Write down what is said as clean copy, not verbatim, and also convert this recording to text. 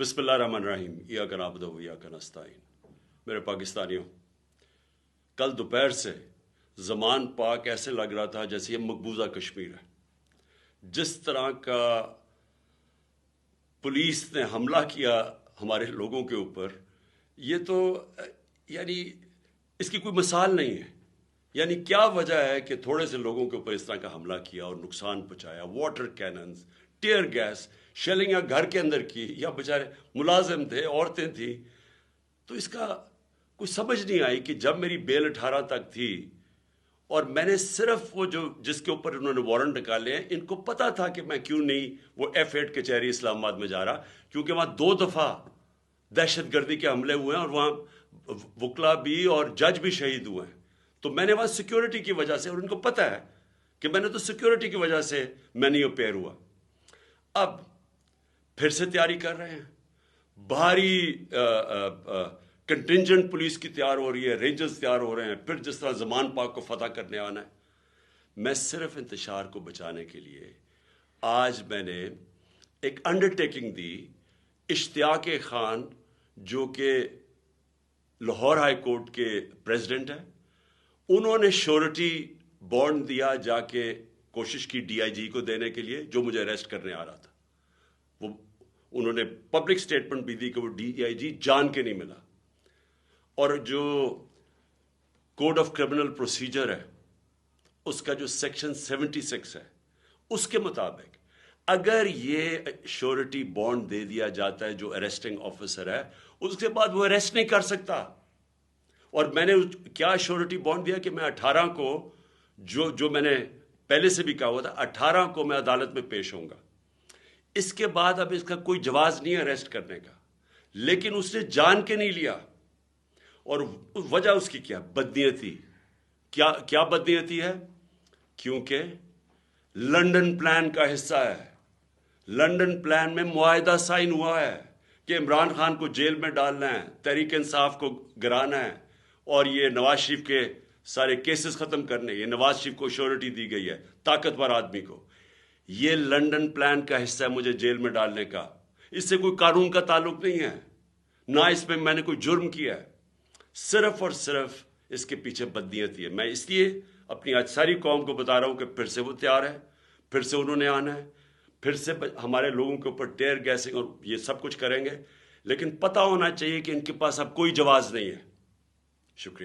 बिस्मिल्लाहिर्रहमानिर्रहीम इय्याका नअबुदु व इय्याका नस्तईन। मेरे पाकिस्तानियों, कल दोपहर से ज़मान पाक ऐसे लग रहा था जैसे ये मकबूजा कश्मीर है। जिस तरह का पुलिस ने हमला किया हमारे लोगों के ऊपर, ये तो यानी इसकी कोई मिसाल नहीं है। यानी क्या वजह है कि थोड़े से लोगों के ऊपर इस तरह का हमला किया और नुकसान पहुंचाया। Water cannons, tear gas, shelling या घर के अंदर की, या बेचारे मुलाजिम थे, औरतें थी। तो इसका कोई समझ नहीं आई कि जब मेरी बेल 18 तक थी और मैंने सिर्फ वो जो जिसके ऊपर उन्होंने वारंट निकाले हैं, इनको पता था कि मैं क्यों नहीं वो F8 कचहरी इस्लामाबाद में जा रहा, क्योंकि वहाँ 2 दफ़ा दहशतगर्दी के हमले हुए हैं और वहाँ वकला भी और जज भी शहीद हुए हैं। तो मैंने वहाँ सिक्योरिटी की वजह से, और उनको पता है कि मैंने तो सिक्योरिटी की वजह से मैं नहीं अपेयर हुआ। अब फिर से तैयारी कर रहे हैं, भारी कंटिंजेंट पुलिस की तैयार हो रही है, रेंजर्स तैयार हो रहे हैं, फिर जिस तरह ज़मान पाक को फतह करने आना है। मैं सिर्फ इंतशार को बचाने के लिए आज मैंने एक अंडरटेकिंग दी। इश्तियाक खान जो कि लाहौर हाई कोर्ट के प्रेसिडेंट हैं, उन्होंने श्योरिटी बॉन्ड दिया, जाके कोशिश की DIG को देने के लिए जो मुझे अरेस्ट करने आ रहा था। वो उन्होंने पब्लिक स्टेटमेंट भी दी कि वो DIG जान के नहीं मिला। और जो कोड ऑफ क्रिमिनल प्रोसीजर है, उसका जो सेक्शन 76 है, उसके मुताबिक अगर ये श्योरिटी बॉन्ड दे दिया जाता है जो अरेस्टिंग ऑफिसर है, उसके बाद वो अरेस्ट नहीं कर सकता। और मैंने क्या श्योरिटी बॉन्ड दिया कि मैं 18 को, जो मैंने पहले से भी कहा हुआ था, 18 को मैं अदालत में पेश होऊंगा। इसके बाद अब इसका कोई जवाज नहीं है अरेस्ट करने का, लेकिन उसने जान के नहीं लिया। और वजह उसकी क्या? बदनीयती। क्या बदनीयती है? क्योंकि लंदन प्लान का हिस्सा है। लंदन प्लान में मुआहिदा साइन हुआ है कि इमरान खान को जेल में डालना है, तहरीक इंसाफ को गिराना है, और ये नवाज शरीफ के सारे केसेस खत्म करने। ये नवाज शरीफ को श्योरिटी दी गई है, ताकतवर आदमी को। ये लंदन प्लान का हिस्सा है मुझे जेल में डालने का। इससे कोई कानून का ताल्लुक नहीं है, ना इसमें मैंने कोई जुर्म किया है। सिर्फ और सिर्फ इसके पीछे बदनीयती है। मैं इसलिए अपनी आज सारी कौम को बता रहा हूं कि फिर से वो तैयार है, फिर से उन्होंने आना है, फिर से हमारे लोगों के ऊपर टेयर गैसिंग और ये सब कुछ करेंगे। लेकिन पता होना चाहिए कि इनके पास अब कोई जवाब नहीं है। शुक्रिया।